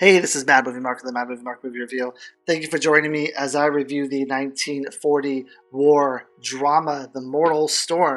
Hey, this is Mad Movie Mark of the Mad Movie Mark Movie Review. Thank you for joining me as I review the 1940 war drama, The Mortal Storm.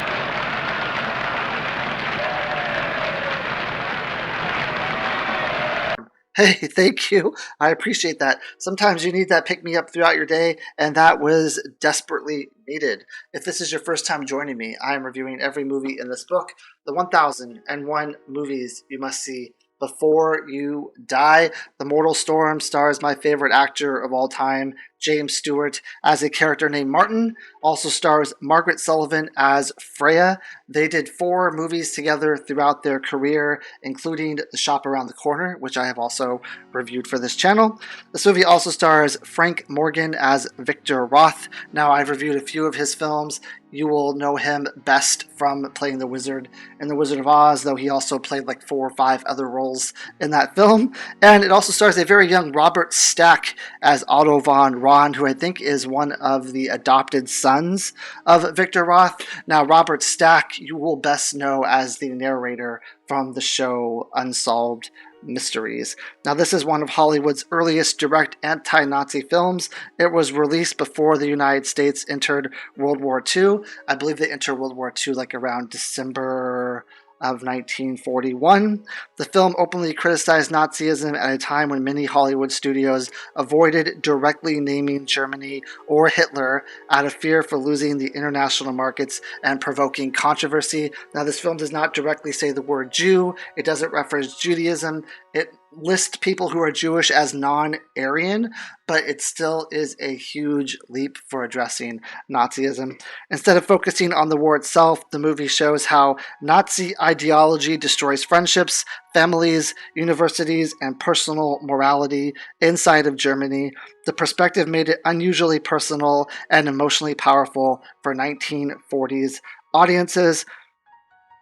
Hey, thank you. I appreciate that. Sometimes you need that pick me up throughout your day, and that was desperately needed. If this is your first time joining me, I am reviewing every movie in this book, the 1001 Movies You Must See Before You Die. The Mortal Storm stars my favorite actor of all time, James Stewart, as a character named Martin. Also stars Margaret Sullavan as Freya. They did 4 movies together throughout their career, including The Shop Around the Corner, which I have also reviewed for this channel. This movie also stars Frank Morgan as Victor Roth. Now, I've reviewed a few of his films. You will know him best from playing the wizard in The Wizard of Oz, though he also played like 4 or 5 other roles in that film. And it also stars a very young Robert Stack as Otto von Ron, who I think is one of the adopted sons of Victor Roth. Now, Robert Stack, you will best know as the narrator from the show Unsolved Mysteries. Now, this is one of Hollywood's earliest direct anti-Nazi films. It was released before the United States entered World War II. I believe they entered World War II like around December of 1941. The film openly criticized Nazism at a time when many Hollywood studios avoided directly naming Germany or Hitler out of fear for losing the international markets and provoking controversy. Now, this film does not directly say the word Jew. It doesn't reference Judaism. It lists people who are Jewish as non-Aryan, but it still is a huge leap for addressing Nazism. Instead of focusing on the war itself, the movie shows how Nazi ideology destroys friendships, families, universities, and personal morality inside of Germany. The perspective made it unusually personal and emotionally powerful for 1940s audiences.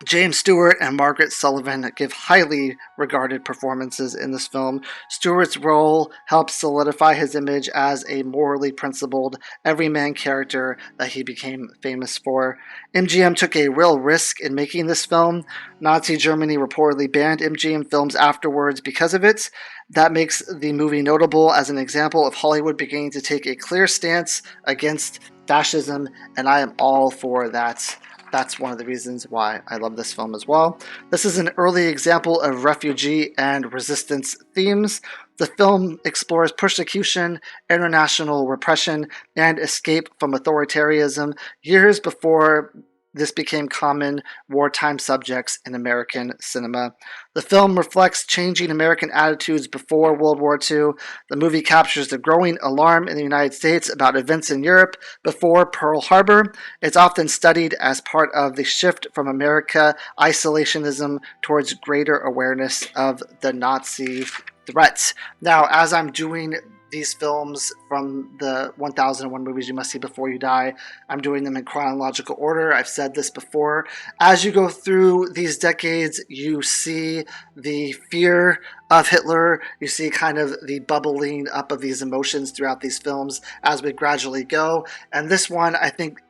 James Stewart and Margaret Sullavan give highly regarded performances in this film. Stewart's role helps solidify his image as a morally principled, everyman character that he became famous for. MGM took a real risk in making this film. Nazi Germany reportedly banned MGM films afterwards because of it. That makes the movie notable as an example of Hollywood beginning to take a clear stance against fascism, and I am all for that. That's one of the reasons why I love this film as well. This is an early example of refugee and resistance themes. The film explores persecution, international repression, and escape from authoritarianism years before this became common wartime subjects in American cinema. The film reflects changing American attitudes before World War II. The movie captures the growing alarm in the United States about events in Europe before Pearl Harbor. It's often studied as part of the shift from America isolationism towards greater awareness of the Nazi threats. Now, as I'm doing these films from the 1001 Movies You Must See Before You Die, I'm doing them in chronological order. I've said this before. As you go through these decades, you see the fear of Hitler. You see kind of the bubbling up of these emotions throughout these films as we gradually go. And this one, I think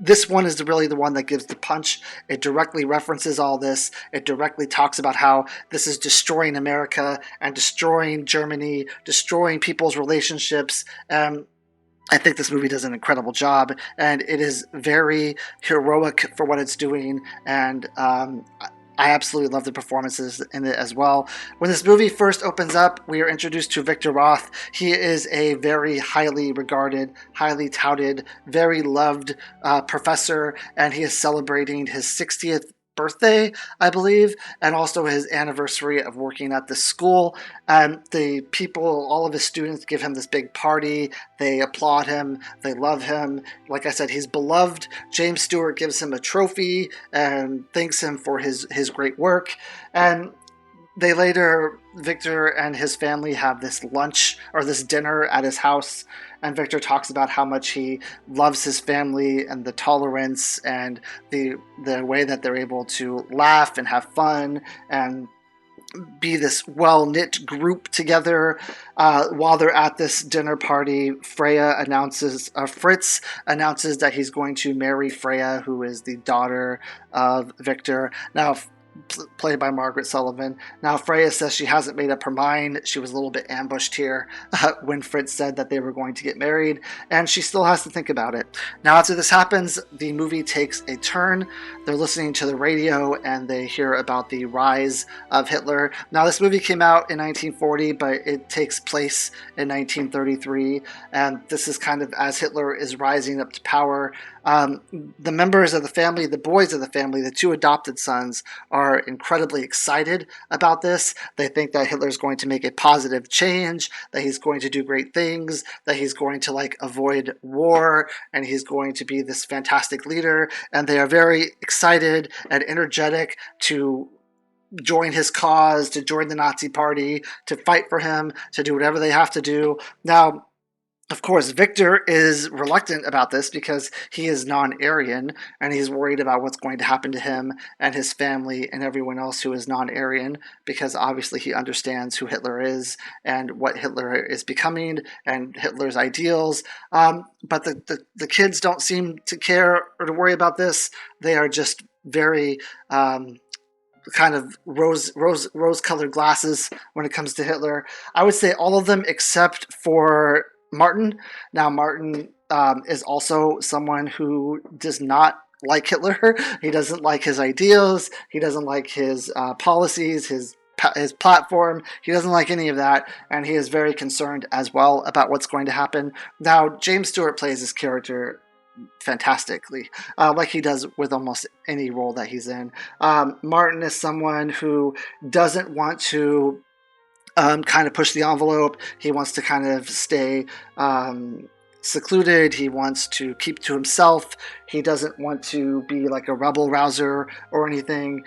this one is really the one that gives the punch. It directly references all this. It directly talks about how this is destroying America and destroying Germany, destroying people's relationships. I think this movie does an incredible job, and it is very heroic for what it's doing, and I absolutely love the performances in it as well. When this movie first opens up, we are introduced to Victor Roth. He is a very highly regarded, highly touted, very loved professor, and he is celebrating his 60th birthday, I believe, and also his anniversary of working at the school. And the people, all of his students, give him this big party. They applaud him. They love him. Like I said, he's beloved. James Stewart gives him a trophy and thanks him for his great work. And they later, Victor and his family have this lunch or this dinner at his house, and Victor talks about how much he loves his family and the tolerance and the way that they're able to laugh and have fun and be this well-knit group together. While they're at this dinner party, Fritz announces that he's going to marry Freya, who is the daughter of Victor. Now, played by Margaret Sullavan. Now, Freya says she hasn't made up her mind. She was a little bit ambushed here when Fritz said that they were going to get married, and she still has to think about it. Now, after this happens, the movie takes a turn. They're listening to the radio, and they hear about the rise of Hitler. Now, this movie came out in 1940, but it takes place in 1933, and this is kind of as Hitler is rising up to power. The members of the family, the boys of the family, the two adopted sons, are incredibly excited about this. They think that Hitler's going to make a positive change, that he's going to do great things, that he's going to avoid war, and he's going to be this fantastic leader. And they are very excited and energetic to join his cause, to join the Nazi Party, to fight for him, to do whatever they have to do. Now, of course, Victor is reluctant about this because he is non-Aryan, and he's worried about what's going to happen to him and his family and everyone else who is non-Aryan, because obviously he understands who Hitler is and what Hitler is becoming and Hitler's ideals. But the kids don't seem to care or to worry about this. They are just very kind of rose-colored glasses when it comes to Hitler. I would say all of them except for Martin. Now, Martin is also someone who does not like Hitler. He doesn't like his ideals. He doesn't like his policies, his platform. He doesn't like any of that, and he is very concerned as well about what's going to happen. Now, James Stewart plays his character fantastically, like he does with almost any role that he's in. Martin is someone who doesn't want to kind of push the envelope. He wants to kind of stay secluded. He wants to keep to himself. He doesn't want to be like a rebel rouser or anything.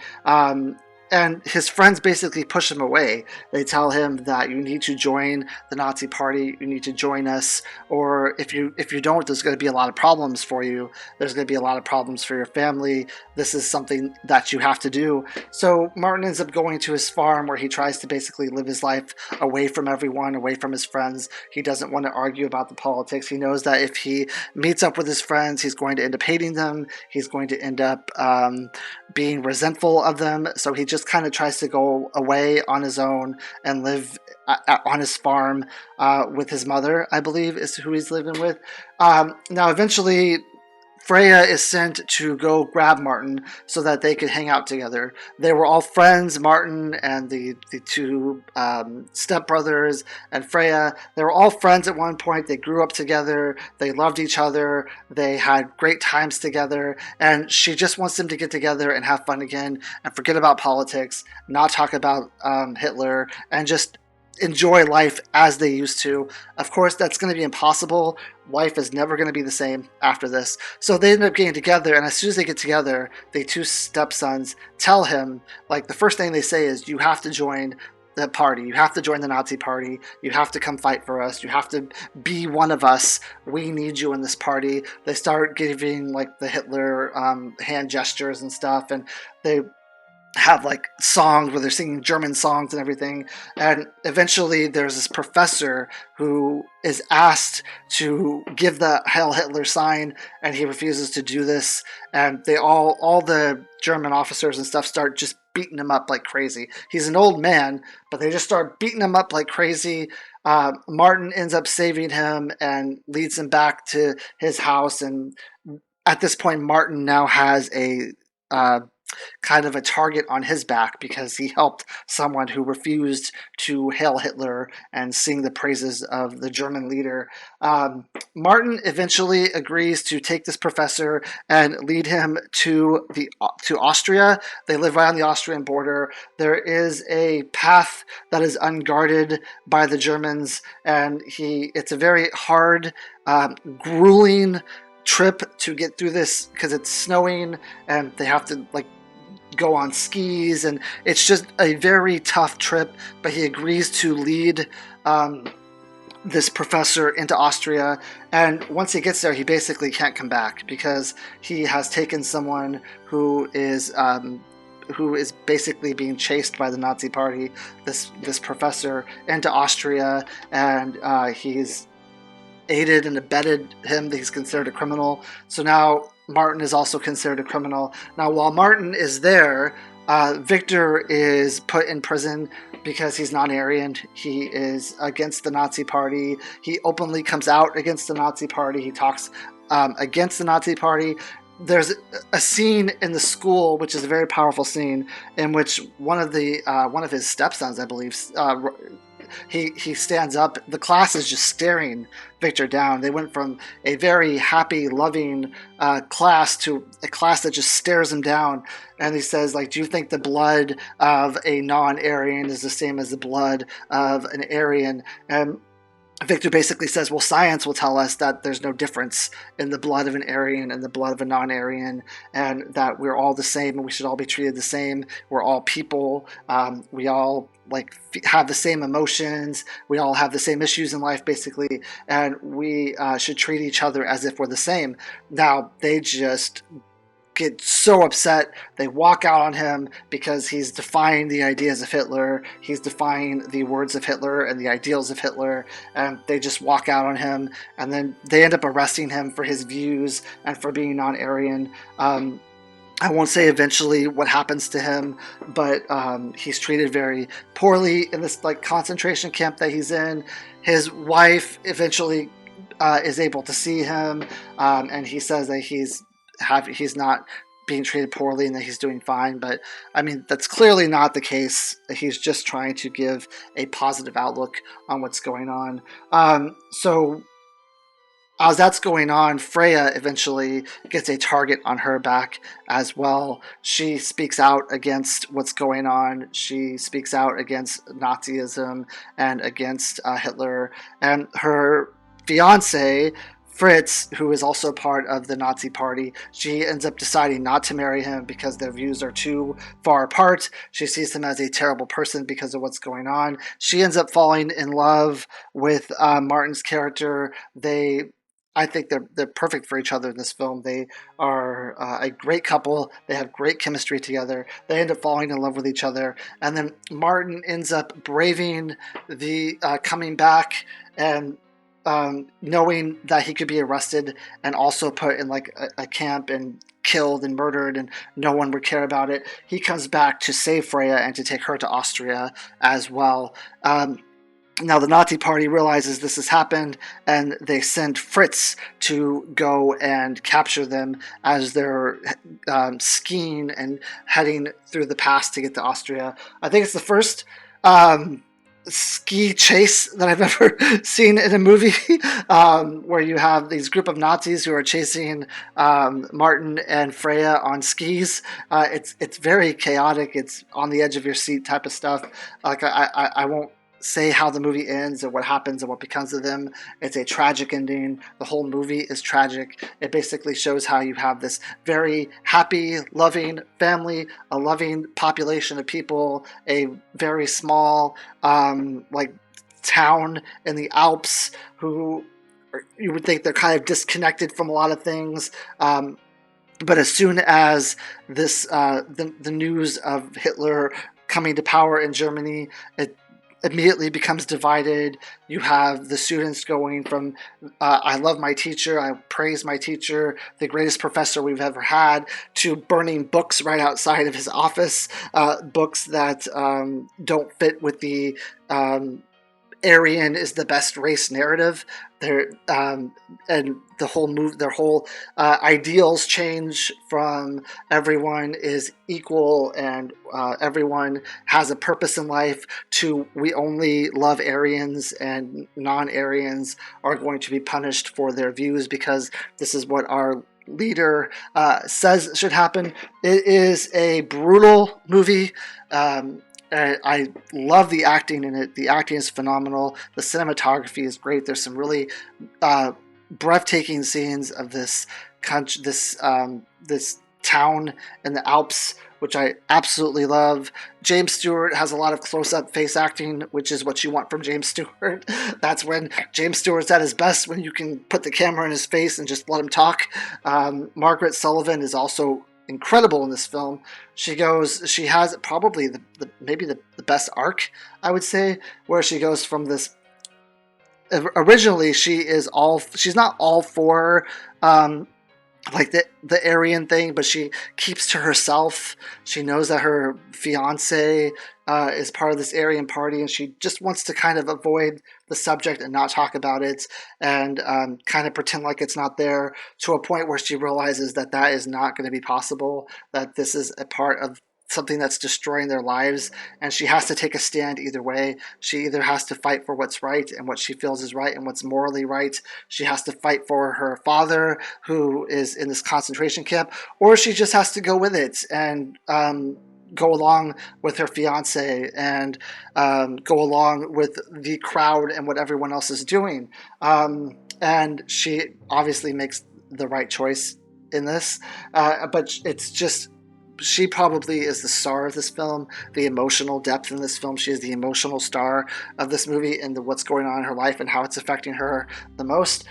And his friends basically push him away. They tell him that you need to join the Nazi Party, you need to join us, or if you don't, there's going to be a lot of problems for you. There's going to be a lot of problems for your family. This is something that you have to do. So Martin ends up going to his farm where he tries to basically live his life away from everyone, away from his friends. He doesn't want to argue about the politics. He knows that if he meets up with his friends, he's going to end up hating them. He's going to end up being resentful of them. So he just kind of tries to go away on his own and live on his farm with his mother, I believe, is who he's living with. Now, eventually, Freya is sent to go grab Martin so that they could hang out together. They were all friends, Martin and the two stepbrothers and Freya. They were all friends at one point. They grew up together. They loved each other. They had great times together. And she just wants them to get together and have fun again and forget about politics, not talk about Hitler, and just enjoy life as they used to. Of course, that's going to be impossible. Life is never going to be the same after this. So they end up getting together, and as soon as they get together, the two stepsons tell him, the first thing they say is, you have to join the party. You have to join the Nazi Party. You have to come fight for us. You have to be one of us. We need you in this party. They start giving the Hitler hand gestures and stuff, and they have songs where they're singing German songs and everything. And eventually there's this professor who is asked to give the Heil Hitler sign, and he refuses to do this. And they all the German officers and stuff start just beating him up like crazy. He's an old man, but they just start beating him up like crazy. Martin ends up saving him and leads him back to his house. And at this point, Martin now has a kind of a target on his back because he helped someone who refused to hail Hitler and sing the praises of the German leader. Martin eventually agrees to take this professor and lead him to Austria. They live right on the Austrian border. There is a path that is unguarded by the Germans, and it's a very hard, grueling trip to get through this because it's snowing and they have to go on skis, and it's just a very tough trip. But he agrees to lead this professor into Austria, and once he gets there, he basically can't come back because he has taken someone who is basically being chased by the Nazi Party, this professor, into Austria, and he's aided and abetted him. He's considered a criminal. So now Martin is also considered a criminal. Now, while Martin is there, Victor is put in prison because he's non-Aryan. He is against the Nazi Party. He openly comes out against the Nazi Party. He talks against the Nazi Party. There's a scene in the school, which is a very powerful scene, in which one of his stepsons, I believe, he stands up. The class is just staring Victor down. They went from a very happy, loving class to a class that just stares him down. And he says, like, do you think the blood of a non-Aryan is the same as the blood of an Aryan? And Victor basically says, well, science will tell us that there's no difference in the blood of an Aryan and the blood of a non-Aryan, and that we're all the same and we should all be treated the same. We're all people. We all have the same emotions. We all have the same issues in life, basically, and we should treat each other as if we're the same. Now, they just get so upset. They walk out on him because he's defying the ideas of Hitler. He's defying the words of Hitler and the ideals of Hitler, and they just walk out on him, and then they end up arresting him for his views and for being non-Aryan. I won't say eventually what happens to him, but he's treated very poorly in this concentration camp that he's in. His wife eventually is able to see him, and he says that he's not being treated poorly and that he's doing fine. But I mean, that's clearly not the case. He's just trying to give a positive outlook on what's going on. So as that's going on, Freya eventually gets a target on her back as well. She speaks out against what's going on. She speaks out against Nazism and against Hitler. And her fiance, Fritz, who is also part of the Nazi Party, she ends up deciding not to marry him because their views are too far apart. She sees him as a terrible person because of what's going on. She ends up falling in love with Martin's character. I think they're perfect for each other in this film. They are a great couple. They have great chemistry together. They end up falling in love with each other. And then Martin ends up braving the coming back and knowing that he could be arrested and also put in a camp and killed and murdered and no one would care about it. He comes back to save Freya and to take her to Austria as well. Now the Nazi Party realizes this has happened, and they send Fritz to go and capture them as they're skiing and heading through the pass to get to Austria. I think it's the first ski chase that I've ever seen in a movie, where you have these group of Nazis who are chasing Martin and Freya on skis. It's very chaotic. It's on the edge of your seat type of stuff. I won't say how the movie ends or what happens and what becomes of them. It's a tragic ending. The whole movie is tragic. It basically shows how you have this very happy, loving family, a loving population of people, a very small town in the Alps who you would think they're kind of disconnected from a lot of things. But as soon as this the news of Hitler coming to power in Germany, it immediately becomes divided. You have the students going from I love my teacher, I praise my teacher, the greatest professor we've ever had, to burning books right outside of his office, books that don't fit with the Aryan is the best race narrative. And the whole their whole ideals change from everyone is equal and everyone has a purpose in life to we only love Aryans and non-Aryans are going to be punished for their views because this is what our leader says should happen. It is a brutal movie. I love the acting in it. The acting is phenomenal. The cinematography is great. There's some really breathtaking scenes of this town in the Alps, which I absolutely love. James Stewart has a lot of close-up face acting, which is what you want from James Stewart. That's when James Stewart's at his best, when you can put the camera in his face and just let him talk. Margaret Sullavan is also incredible in this film. She has probably maybe the best arc, I would say, where she goes from this. Originally, she's not all for like the Aryan thing, but she keeps to herself. She knows that her fiance is part of this Aryan party, and she just wants to kind of avoid the subject and not talk about it, and kind of pretend like it's not there, to a point where she realizes that that is not going to be possible, that this is a part of something that's destroying their lives, and she has to take a stand either way. She either has to fight for what's right and what she feels is right and what's morally right. She has to fight for her father, who is in this concentration camp, or she just has to go with it and go along with her fiance and go along with the crowd and what everyone else is doing. And she obviously makes the right choice in this, but it's just, she probably is the star of this film, the emotional depth in this film. She is the emotional star of this movie, and what's going on in her life and how it's affecting her the most.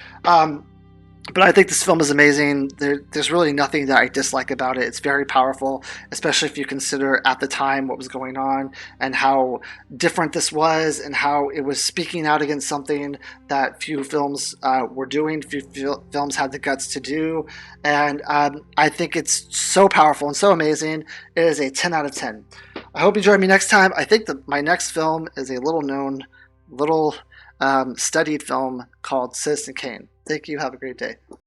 But I think this film is amazing. There's really nothing that I dislike about it. It's very powerful, especially if you consider at the time what was going on and how different this was, and how it was speaking out against something that few films were doing, few films had the guts to do. And I think it's so powerful and so amazing. It is a 10 out of 10. I hope you join me next time. I think that my next film is a little known, little studied film called Citizen Kane. Thank you. Have a great day.